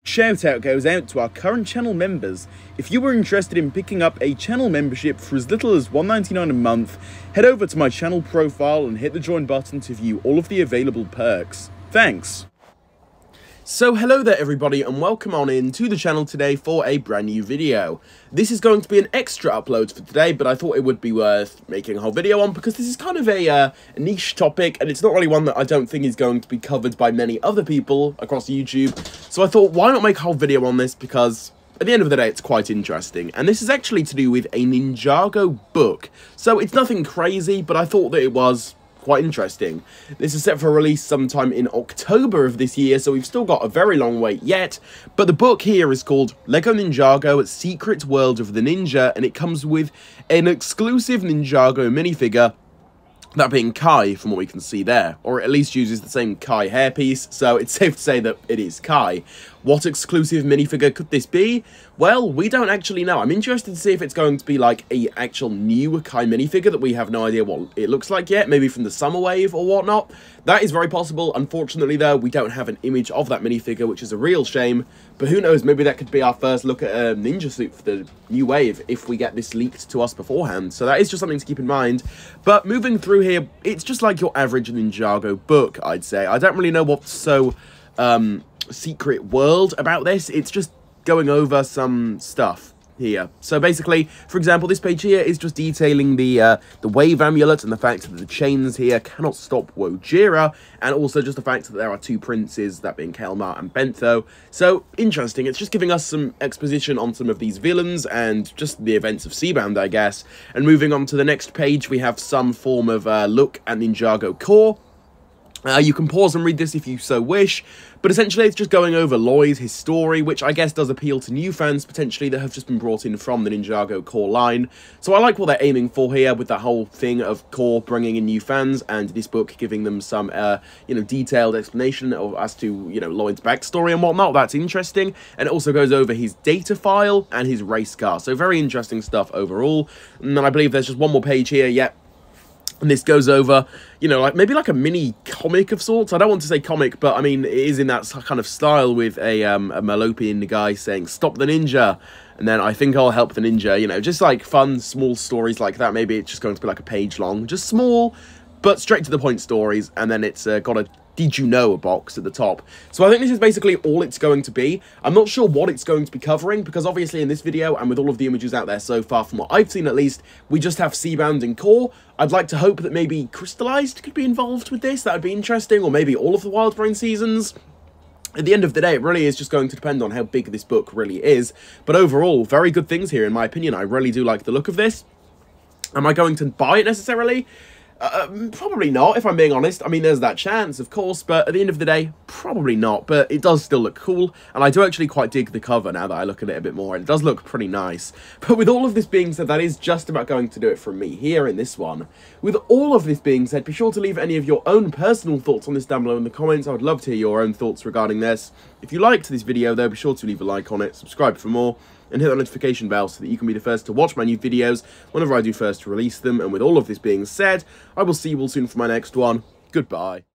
Shout out goes out to our current channel members. If you were interested in picking up a channel membership for as little as $1.99 a month, head over to my channel profile and hit the join button to view all of the available perks. Thanks! So hello there everybody and welcome on in to the channel today for a brand new video. This is going to be an extra upload for today, but I thought it would be worth making a whole video on because this is kind of a niche topic and it's not really one that I don't think is going to be covered by many other people across YouTube. So I thought, why not make a whole video on this, because at the end of the day, it's quite interesting. And this is actually to do with a Ninjago book. So it's nothing crazy, but I thought that it was quite interesting. This is set for release sometime in October of this year, so we've still got a very long wait yet. But the book here is called LegoNinjago Secret World of the Ninja, and it comes with an exclusive Ninjago minifigure, that being Kai, from what we can see there, or at least uses the same Kai hairpiece, so it's safe to say that it is Kai. What exclusive minifigure could this be? Well, we don't actually know. I'm interested to see if it's going to be like a actual new Kai minifigure that we have no idea what it looks like yet, maybe from the summer wave or whatnot. That is very possible. Unfortunately though, we don't have an image of that minifigure, which is a real shame, but who knows, maybe that could be our first look at a ninja suit for the new wave if we get this leaked to us beforehand. So that is just something to keep in mind. But moving through here, it's just like your average Ninjago book, I'd say. I don't really know what's so secret world about this. It's just going over some stuff here. So basically, for example, this page here is just detailing the wave amulet and the fact that the chains here cannot stop Wojira, and also just the fact that there are two princes, that being Kelmar and Bentho. So interesting. It's just giving us some exposition on some of these villains and just the events of Seabound, I guess. And moving on to the next page, we have some form of look at Ninjago core. You can pause and read this if you so wish, but essentially it's just going over Lloyd, his story, which I guess does appeal to new fans, potentially, that have just been brought in from the Ninjago core line. So I like what they're aiming for here with that whole thing of core bringing in new fans, and this book giving them some, detailed explanation as to, Lloyd's backstory and whatnot. That's interesting. And it also goes over his data file and his race car. So very interesting stuff overall. And then I believe there's just one more page here. Yep. And this goes over, maybe like a mini comic of sorts. I don't want to say comic, but I mean, it is in that kind of style with a Malopian guy saying, "Stop the ninja," and then "I think I'll help the ninja," just like fun, small stories like that. Maybe it's just going to be like a page long, just small, but straight to the point stories, and then it's got a "Did you know" box at the top. So I think this is basically all it's going to be. I'm not sure what it's going to be covering, because obviously in this video, and with all of the images out there so far, from what I've seen at least, we just have Seabound and core. I'd like to hope that maybe Crystalized could be involved with this. That would be interesting, or maybe all of the Wild Brain seasons. At the end of the day, it really is just going to depend on how big this book really is. But overall, very good things here in my opinion. I really do like the look of this. Am I going to buy it necessarily? Probably not, if I'm being honest. I mean, there's that chance, of course, but at the end of the day, probably not. But it does still look cool, and I do actually quite dig the cover now that I look at it a bit more, and it does look pretty nice. But with all of this being said, that is just about going to do it from me here in this one. With all of this being said, be sure to leave any of your own personal thoughts on this down below in the comments. I would love to hear your own thoughts regarding this. If you liked this video, though, be sure to leave a like on it, subscribe for more, and hit that notification bell so that you can be the first to watch my new videos whenever I do first release them. And with all of this being said, I will see you all soon for my next one. Goodbye.